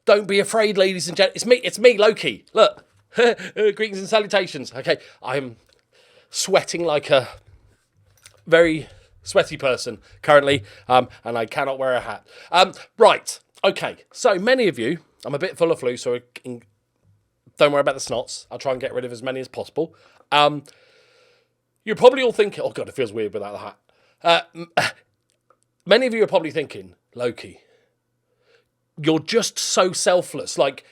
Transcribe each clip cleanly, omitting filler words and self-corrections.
Don't be afraid, ladies and gentlemen. It's me, Loki. Look. Greetings and salutations. Okay, I'm sweating like a very sweaty person currently, and I cannot wear a hat. Right, okay, so many of you, I'm a bit full of flu, so don't worry about the snots. I'll try and get rid of as many as possible. You're probably all thinking, oh God, it feels weird without the hat. Many of you are probably thinking, Loki, you're just so selfless. Like,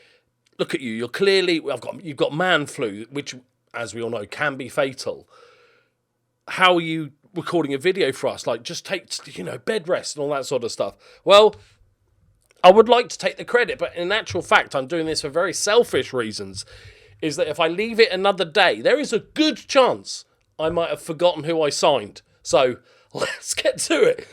look at you, you're clearly, you've got man flu, which, as we all know, can be fatal. How are you recording a video for us? Like, just take, bed rest and all that sort of stuff. Well, I would like to take the credit, but in actual fact, I'm doing this for very selfish reasons, is that if I leave it another day, there is a good chance I might have forgotten who I signed. So, let's get to it.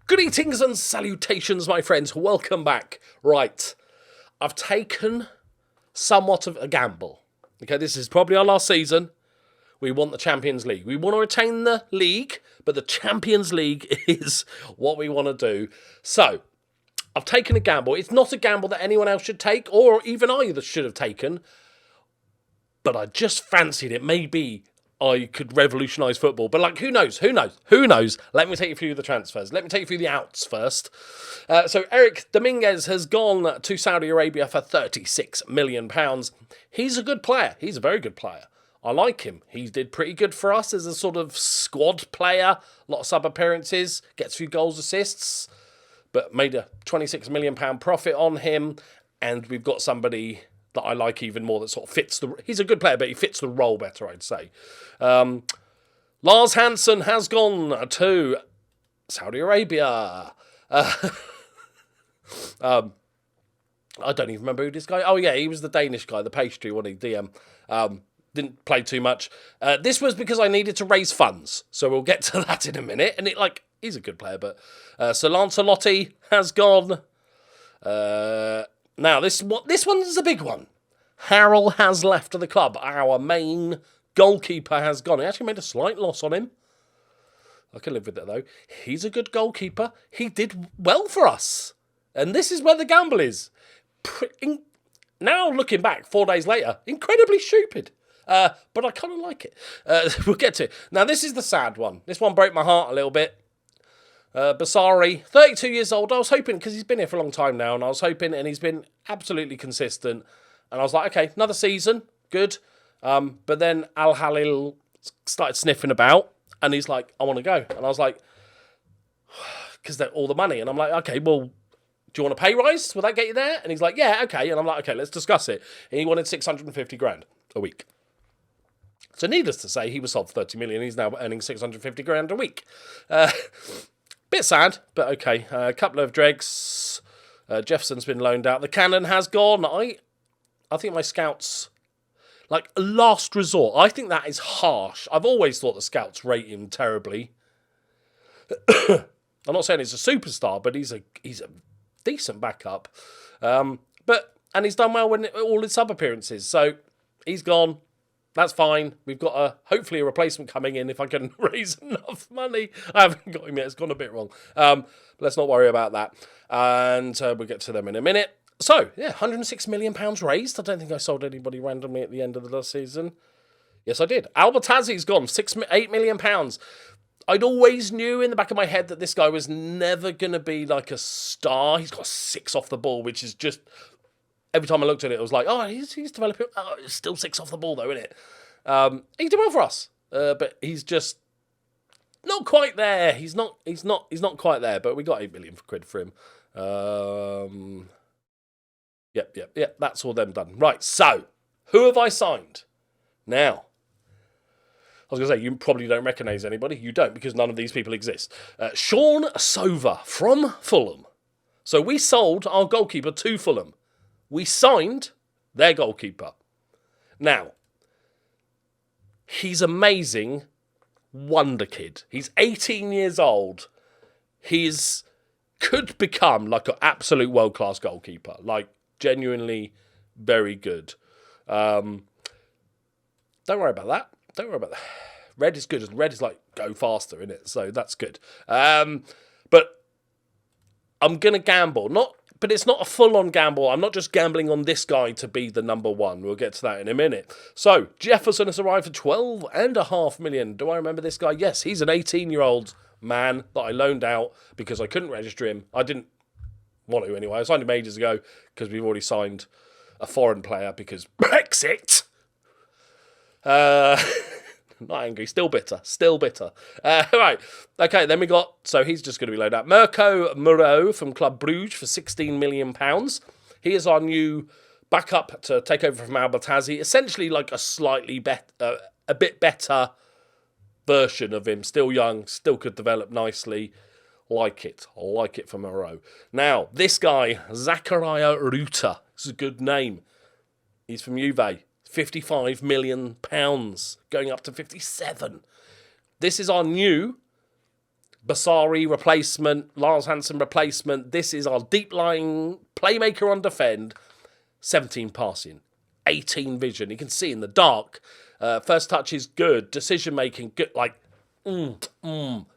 Greetings and salutations, my friends. Welcome back. Right, I've taken somewhat of a gamble. Okay, this is probably our last season. We want the Champions League. We want to retain the league, but the Champions League is what we want to do. So, I've taken a gamble. It's not a gamble that anyone else should take, or even I should have taken, but I just fancied it. Maybe I could revolutionise football. But, who knows? Let me take you through the transfers. Let me take you through the outs first. So, Eric Dominguez has gone to Saudi Arabia for £36 million. He's a good player. He's a very good player. I like him. He did pretty good for us as a sort of squad player. A lot of sub-appearances. Gets a few goals, assists. But made a £26 million profit on him. And we've got somebody that I like even more that sort of fits the... He's a good player, but he fits the role better, I'd say. Lars Hansen has gone to Saudi Arabia. I don't even remember who this guy... Oh, yeah, he was the Danish guy, the pastry, wasn't he? DM. Didn't play too much. This was because I needed to raise funds. So we'll get to that in a minute. And he's a good player, but... Sir Lancelotti has gone... Now, this one's a big one. Harrell has left the club. Our main goalkeeper has gone. He actually made a slight loss on him. I can live with that, though. He's a good goalkeeper. He did well for us. And this is where the gamble is. Now, looking back 4 days later, incredibly stupid. But I kind of like it. We'll get to it. Now, this is the sad one. This one broke my heart a little bit. Basari, 32 years old. I was hoping, because he's been here for a long time now, and I was hoping, and he's been absolutely consistent. And I was like, okay, another season, good. But then Al Halil started sniffing about, and he's like, I want to go. And I was like, because they're all the money. And I'm like, okay, well, do you want a pay rise? Will that get you there? And he's like, yeah, okay. And I'm like, okay, let's discuss it. And he wanted 650 grand a week. So needless to say, he was sold for 30 million. He's now earning 650 grand a week. Bit sad, but okay. A couple of dregs. Jefferson's been loaned out. The cannon has gone. I think my scouts, last resort. I think that is harsh. I've always thought the scouts rate him terribly. I'm not saying he's a superstar, but he's a decent backup. And he's done well with all his sub appearances. So he's gone. That's fine. We've got hopefully a replacement coming in if I can raise enough money. I haven't got him yet. It's gone a bit wrong. Let's not worry about that. And we'll get to them in a minute. So, yeah, £106 million raised. I don't think I sold anybody randomly at the end of the last season. Yes, I did. Albertazzi's gone. £8 million. I'd always knew in the back of my head that this guy was never going to be like a star. He's got 6 off the ball, which is just... Every time I looked at it, I was like, oh, he's developing. Oh, it's still 6 off the ball, though, isn't it? He did well for us, but he's just not quite there. He's not quite there. But we got £8 million for him. Yep. That's all them done. Right. So, who have I signed? Now, I was going to say, you probably don't recognise anybody. You don't, because none of these people exist. Sean Sova from Fulham. So we sold our goalkeeper to Fulham. We signed their goalkeeper. Now, he's amazing, wonder kid. He's 18 years old. Could become like an absolute world-class goalkeeper. Like, genuinely very good. Don't worry about that. Don't worry about that. Red is good. Red is like go faster, isn't it? So that's good. But I'm going to gamble. But it's not a full-on gamble. I'm not just gambling on this guy to be the number one. We'll get to that in a minute. So, Jefferson has arrived for $12.5 million. Do I remember this guy? Yes, he's an 18-year-old man that I loaned out because I couldn't register him. I didn't want to anyway. I signed him ages ago because we've already signed a foreign player because Brexit. Not angry, still bitter. Right, okay, then we got, so he's just going to be loaned out. Mirko Moreau from Club Bruges for £16 million. He is our new backup to take over from Albertazzi. Essentially like a slightly a bit better version of him. Still young, still could develop nicely. Like it for Moreau. Now, this guy, Zakaria Ruta, is a good name. He's from Juve. £55 million, going up to 57. This is our new Basari replacement, Lars Hansen replacement. This is our deep-lying playmaker on defend. 17 passing, 18 vision. You can see in the dark. First touch is good. Decision-making, good. Like,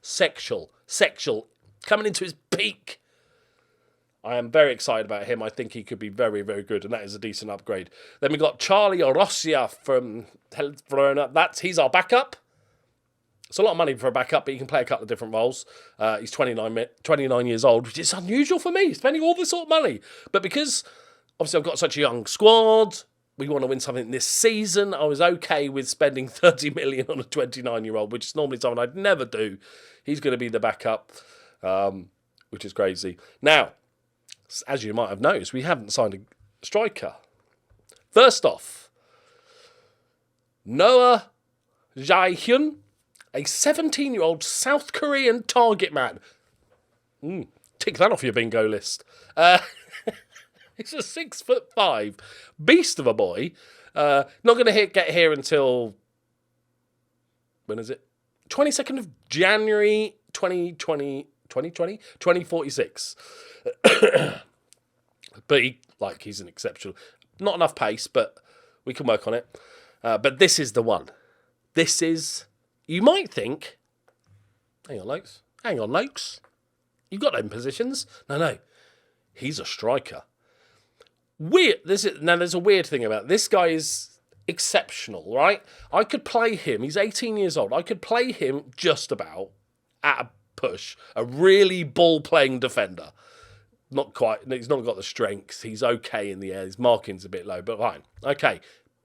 sexual. Coming into his peak. I am very excited about him. I think he could be very, very good, and that is a decent upgrade. Then we got Charlie Orossia from Verona. He's our backup. It's a lot of money for a backup, but he can play a couple of different roles. He's 29 years old, which is unusual for me, spending all this sort of money. But because, obviously, I've got such a young squad, we want to win something this season, I was okay with spending 30 million on a 29-year-old, which is normally something I'd never do. He's going to be the backup, which is crazy. Now, as you might have noticed, we haven't signed a striker. First off, Noah Jae-hyun, a 17-year-old South Korean target man. Tick that off your bingo list. He's a 6'5" beast of a boy. Not going to get here until, when is it? 22nd of January 2046. But he's an exceptional. Not enough pace, but we can work on it. But this is the one. This is, you might think, hang on, Lokes. You've got them positions. No. He's a striker. Weird. Now, there's a weird thing about it. This guy is exceptional, right? I could play him. He's 18 years old. I could play him just about at a push. A really ball-playing defender. Not quite. He's not got the strength. He's okay in the air. His marking's a bit low, but fine. Okay.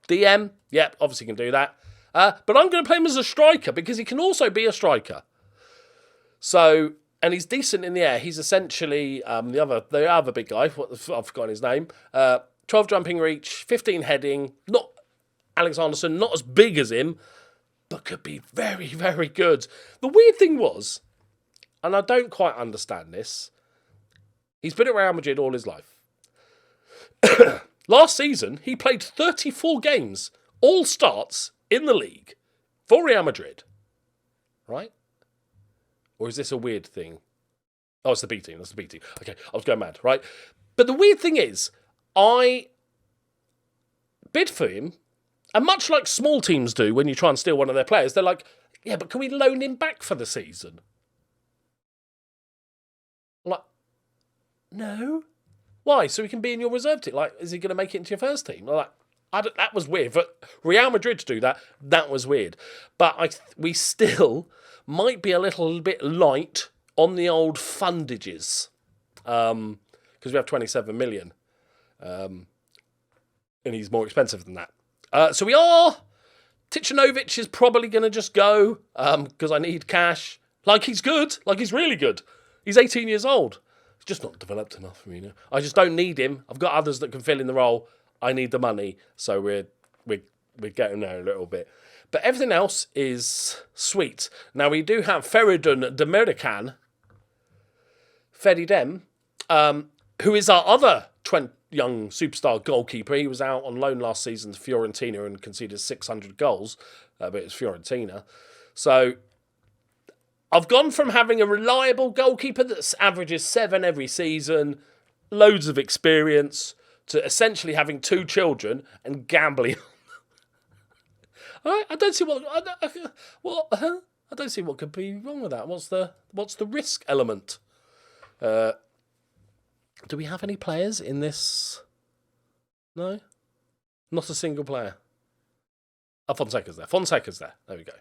DM. Yep, obviously can do that. But I'm going to play him as a striker because he can also be a striker. So, and he's decent in the air. He's essentially the other big guy. I've forgotten his name. 12 jumping reach, 15 heading. Not Alexanderson, not as big as him, but could be very, very good. The weird thing was, and I don't quite understand this, he's been at Real Madrid all his life. Last season, he played 34 games, all starts in the league for Real Madrid. Right? Or is this a weird thing? Oh, it's the B team. That's the B team. Okay, I was going mad, right? But the weird thing is, I bid for him, and much like small teams do when you try and steal one of their players, they're like, yeah, but can we loan him back for the season? I'm like, no. Why? So he can be in your reserve team? Like, is he going to make it into your first team? I'm like, that was weird. For Real Madrid to do that, that was weird. But we still might be a little bit light on the old fundages. Because we have 27 million. And he's more expensive than that. So we are... Ticinovic is probably going to just go because I need cash. Like, he's good. Like, he's really good. He's 18 years old. He's just not developed enough for me now. I just don't need him. I've got others that can fill in the role. I need the money. So we're getting there a little bit. But everything else is sweet. Now, we do have Feridun Demirican, Feridem, who is our other young superstar goalkeeper. He was out on loan last season to Fiorentina and conceded 600 goals, but it's Fiorentina. So I've gone from having a reliable goalkeeper that averages 7 every season, loads of experience, to essentially having 2 children and gambling. All right, I don't see what. I don't see what could be wrong with that. What's the risk element? Do we have any players in this? No, not a single player. Oh, Fonseca's there. There we go.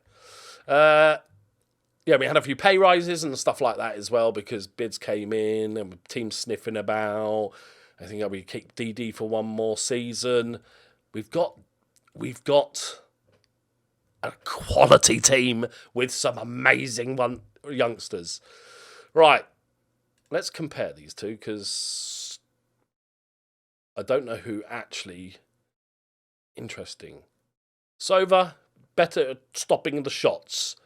Yeah, we had a few pay rises and stuff like that as well because bids came in and teams sniffing about. I think we keep DD for one more season. We've got a quality team with some amazing youngsters. Right, let's compare these two because I don't know who actually interesting. Sova, better at stopping the shots.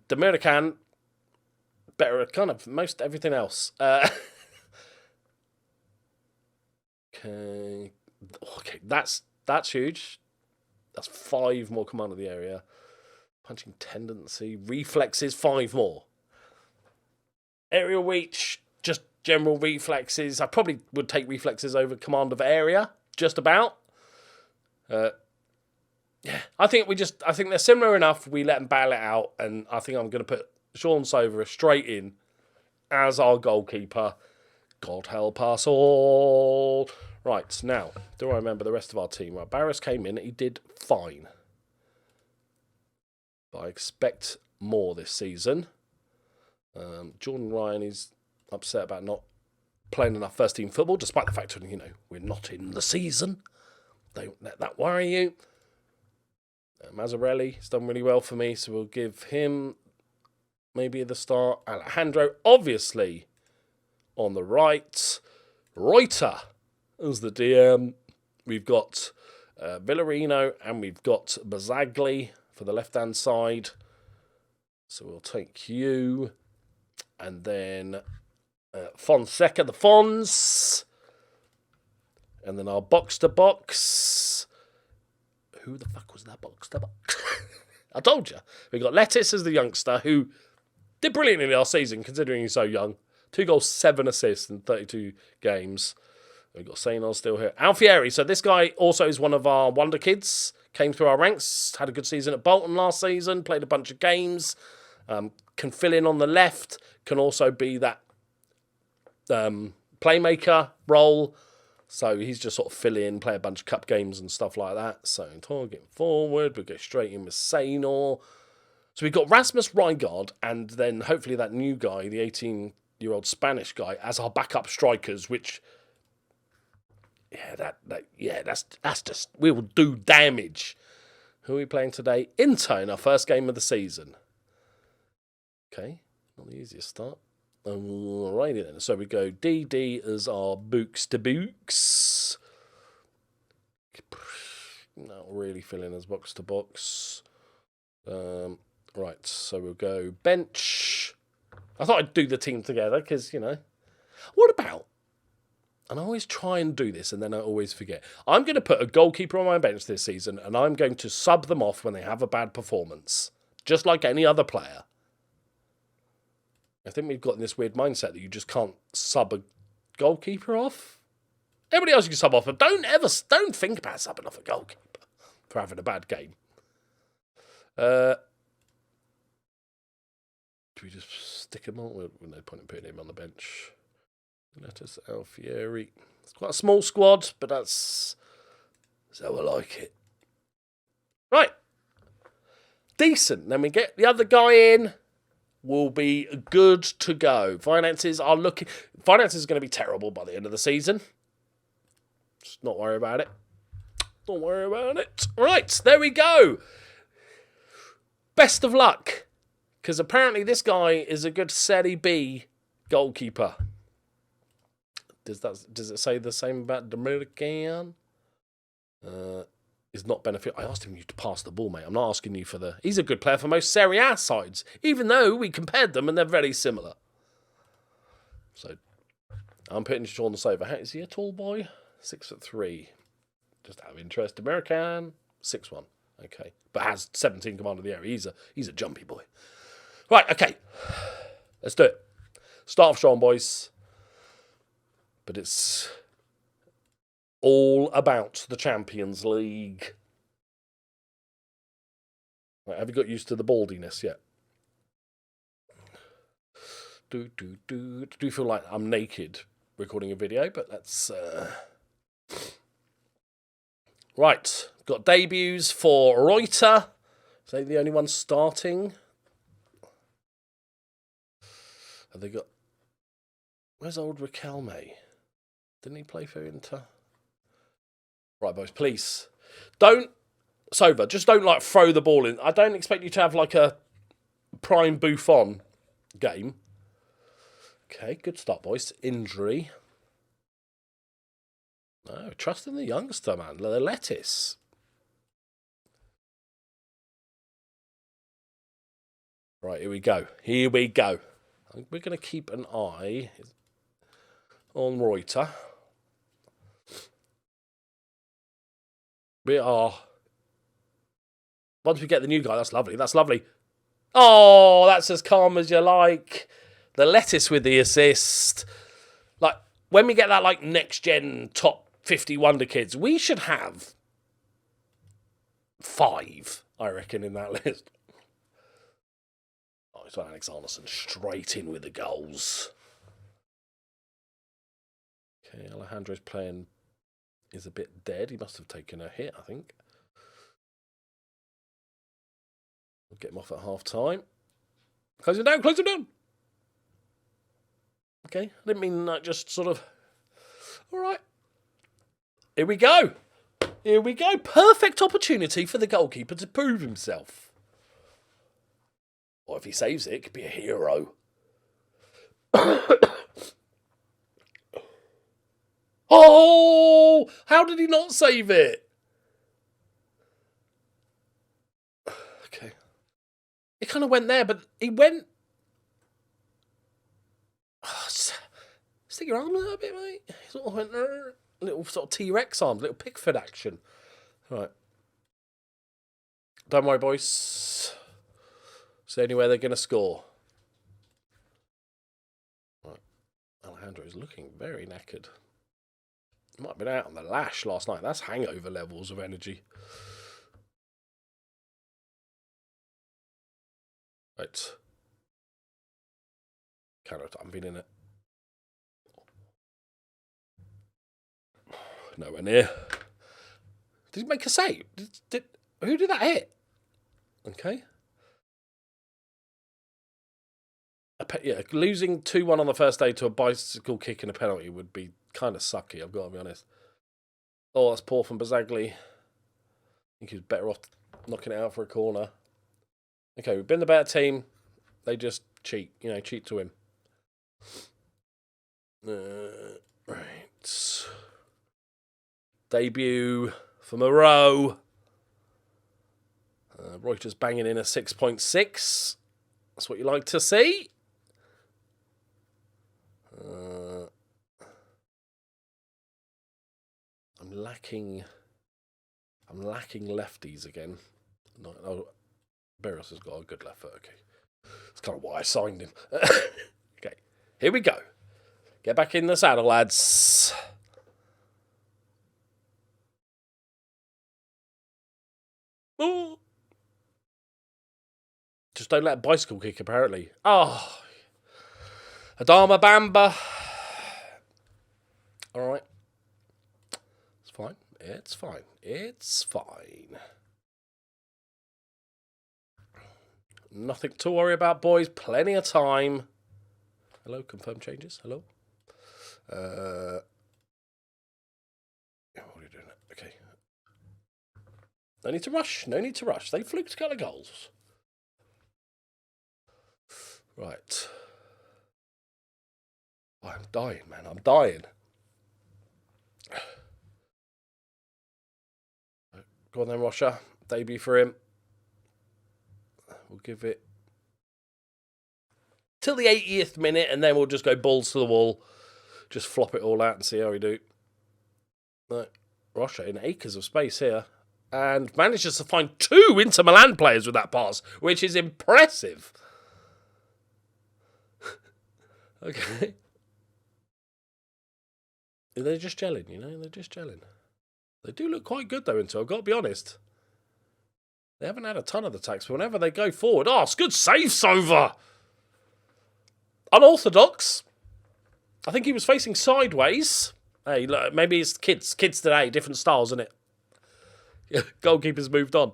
Dominican, better at kind of most everything else. Okay, that's huge. That's 5 more command of the area. Punching tendency, reflexes, 5 more. Aerial reach, just general reflexes. I probably would take reflexes over command of area, just about. Yeah, I think they're similar enough. We let them battle it out, and I think I'm going to put Sean Sova straight in as our goalkeeper. God help us all. Right, now, do I remember the rest of our team? Right, Barris came in, he did fine. But I expect more this season. Jordan Ryan is upset about not playing enough first team football, despite the fact that, we're not in the season. Don't let that worry you. Mazzarelli's done really well for me, so we'll give him maybe the start. Alejandro, obviously, on the right. Reuter as the DM. We've got Villarino and we've got Bazzagli for the left-hand side. So we'll take you. And then Fonseca, the Fons. And then our box-to-box. Who the fuck was that box-to-box? I told you. We got Lettuce as the youngster who did brilliantly last season, considering he's so young. 2 goals, 7 assists in 32 games. We've got Sainor still here. Alfieri. So this guy also is one of our wonder kids. Came through our ranks. Had a good season at Bolton last season. Played a bunch of games. Can fill in on the left. Can also be that playmaker role. So he's just sort of fill in, play a bunch of cup games and stuff like that. So target forward. We'll go straight in with Sainor. So we've got Rasmus Rijgaard and then hopefully that new guy, the 18-year-old Spanish guy, as our backup strikers, which... that's just, we will do damage. Who are we playing today? Inter in our first game of the season. Okay, not the easiest start. Alrighty then. So we go DD as our books to books. Not really filling as box to box. Right, so we'll go bench. I thought I'd do the team together because, What about... And I always try and do this, and then I always forget. I'm going to put a goalkeeper on my bench this season, and I'm going to sub them off when they have a bad performance. Just like any other player. I think we've got in this weird mindset that you just can't sub a goalkeeper off. Everybody else you can sub off, but don't think about subbing off a goalkeeper for having a bad game. Do we just stick him on? Well, no point in putting him on the bench. Lettuce, Alfieri. It's quite a small squad, but that's how I like it. Right. Decent. Then we get the other guy in. We'll be good to go. Finances are going to be terrible by the end of the season. Just not worry about it. Don't worry about it. Right, there we go. Best of luck. Because apparently this guy is a good Serie B goalkeeper. Does it say the same about Dominican? Is not benefit. I asked him to pass the ball, mate. I'm not asking you for the... He's a good player for most Serie A sides, even though we compared them and they're very similar. So, I'm putting Sean Sova. Is he a tall boy? 6'3". Just out of interest. American, 6'1". Okay. But has 17 command of the area. He's a jumpy boy. Right, okay. Let's do it. Start off strong, boys. But it's all about the Champions League. Right, have you got used to the baldiness yet? Do feel like I'm naked recording a video, but let's... Right, got debuts for Reuter. Is they the only one starting? Have they got... Where's old Riquelme? Didn't he play for Inter? Right, boys, please. Don't... Sova, just don't, like, throw the ball in. I don't expect you to have, like, a prime Buffon game. Okay, good start, boys. Injury. No, trust in the youngster, man. The lettuce. Right, here we go. Here we go. We're going to keep an eye on Reuter. We are... Once we get the new guy, that's lovely. That's lovely. Oh, that's as calm as you like. The lettuce with the assist. Like, when we get that, like, next-gen top 50 Wonder Kids, we should have 5, I reckon, in that list. Oh, it's Alex Arneson straight in with the goals. Okay, Alejandro's playing is a bit dead. He must have taken a hit, I think. We'll get him off at half-time. Close him down, close him down! Okay, I didn't mean that, just sort of... All right. Here we go. Here we go. Perfect opportunity for the goalkeeper to prove himself. Or if he saves it, it could be a hero. Oh! How did he not save it? Okay. It kind of went there, but he went... Oh, stick your arm a little bit, mate. He sort of went there. Little sort of T-Rex arms, little Pickford action. Right. Don't worry, boys. It's the only way they're going to score. Right. Alejandro is looking very knackered. Might have been out on the lash last night. That's hangover levels of energy. Right. Carrot, I'm being in it. Nowhere near. Did he make a save? Who did that hit? Okay. Yeah, losing 2-1 on the first day to a bicycle kick and a penalty would be kind of sucky, I've got to be honest. Oh, that's poor from Bazagli. I think he was better off knocking it out for a corner. Okay, we've been the better team. They just cheat, cheat to win. Right. Debut for Moreau. Reuters banging in a 6.6. That's what you like to see. I'm lacking lefties again. No, Barros has got a good left foot. Okay, that's kind of why I signed him. Okay, here we go. Get back in the saddle, lads. Oh. Just don't let a bicycle kick, apparently. Oh. Adama Bamba. All right. It's fine. It's fine. It's fine. Nothing to worry about, boys. Plenty of time. Hello, confirm changes. Hello. What are you doing? Okay. No need to rush. No need to rush. They fluked a couple of goals. Right. Oh, I'm dying, man. I'm dying. Go on then, Rocha. Debut for him. We'll give it till the 80th minute, and then we'll just go balls to the wall. Just flop it all out and see how we do. Right. Rocha in acres of space here. And manages to find 2 Inter Milan players with that pass, which is impressive. Okay. They're just gelling, They're just gelling. They do look quite good, though, Inter. I've got to be honest. They haven't had a ton of attacks, but whenever they go forward... Oh, it's good safe over! Unorthodox. I think he was facing sideways. Hey, look, maybe it's kids. Kids today, different styles, isn't it? Goalkeeper's moved on.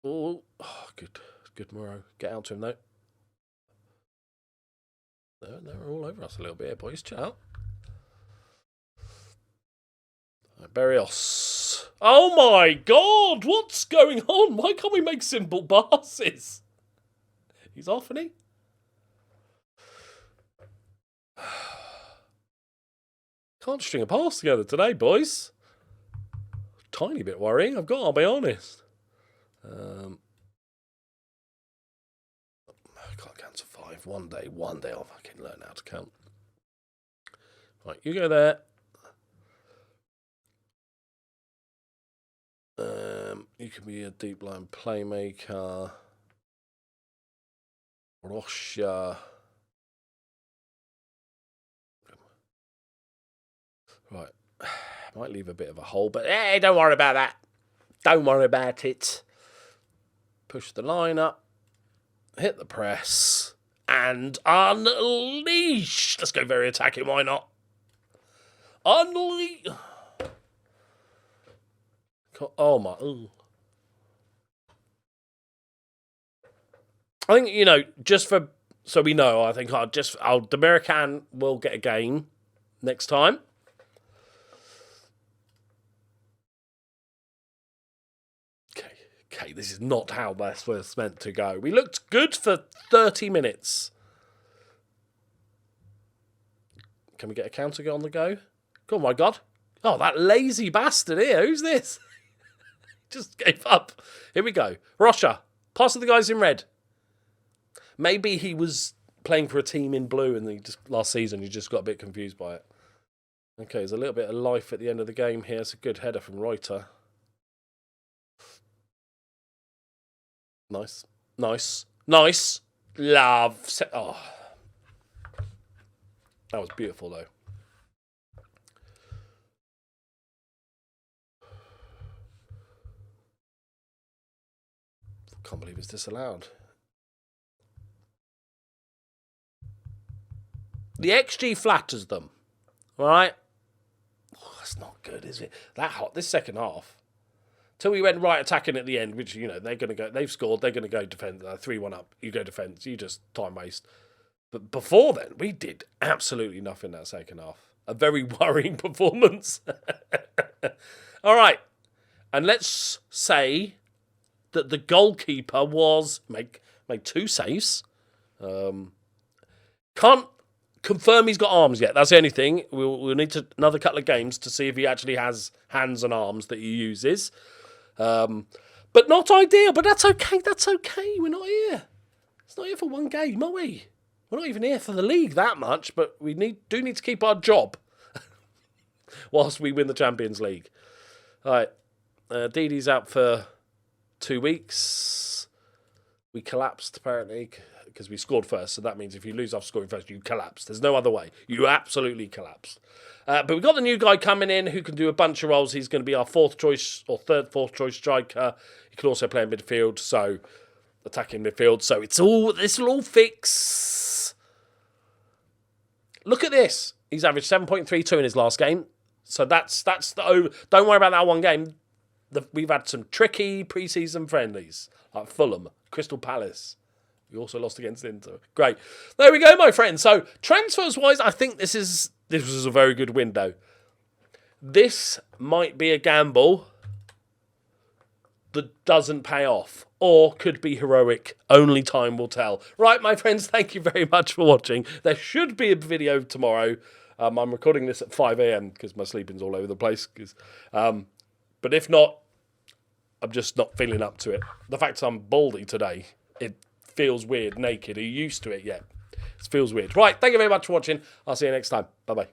Oh, good. Good Muro. Get out to him, though. They're all over us a little bit here, boys. Chill out. Barrios. Oh, my God. What's going on? Why can't we make simple passes? He's off, isn't he? Can't string a pass together today, boys. Tiny bit worrying, I've got to be honest. I can't count to 5. One day I'll fucking learn how to count. Right, you go there. You can be a deep line playmaker. Russia. Right. Might leave a bit of a hole, but hey, don't worry about that. Don't worry about it. Push the line up. Hit the press. And unleash. Let's go very attacking, why not? Unleash. Oh my. Ooh. I think, you know, just for, so we know, I think the American will get a game next time. Okay, this is not how this was meant to go. We looked good for 30 minutes. Can we get a counter on the go? Oh my God. Oh, that lazy bastard here. Who's this? Just gave up. Here we go. Russia. Pass to the guys in red. Maybe he was playing for a team in blue and last season he just got a bit confused by it. Okay, there's a little bit of life at the end of the game here. It's a good header from Reuter. Nice. Nice. Nice. Love. Oh. That was beautiful, though. Can't believe it's disallowed. The XG flatters them. All right? Oh, that's not good, is it? This second half. Till we went right attacking at the end, which, you know, they're going to go, they've scored, they're going to go defend, 3-1 up. You go defence, you just time waste. But before then, we did absolutely nothing that second half. A very worrying performance. All right. And let's say that the goalkeeper made 2 saves. Can't confirm he's got arms yet. That's the only thing. We'll need another couple of games to see if he actually has hands and arms that he uses. But not ideal. But that's okay. That's okay. We're not here. It's not here for one game, are we? We're not even here for the league that much. But we do need to keep our job whilst we win the Champions League. All right. Didi's out for 2 weeks. We collapsed apparently because we scored first. So that means if you lose after scoring first, you collapse. There's no other way. You absolutely collapsed. But we've got the new guy coming in who can do a bunch of roles. He's going to be our 4th choice or 3rd, 4th choice striker. He can also play in midfield, so attacking midfield. So this will all fix. Look at this. He's averaged 7.32 in his last game. So that's the don't worry about that one game. We've had some tricky pre-season friendlies like Fulham, Crystal Palace. We also lost against Inter. Great. There we go, my friends. So transfers-wise, I think this was a very good window. This might be a gamble that doesn't pay off or could be heroic. Only time will tell. Right, my friends, thank you very much for watching. There should be a video tomorrow. I'm recording this at 5 a.m. because my sleeping's all over the place. But if not, I'm just not feeling up to it. The fact I'm baldy today, it feels weird naked. Are you used to it yet? It feels weird. Right, thank you very much for watching. I'll see you next time. Bye-bye.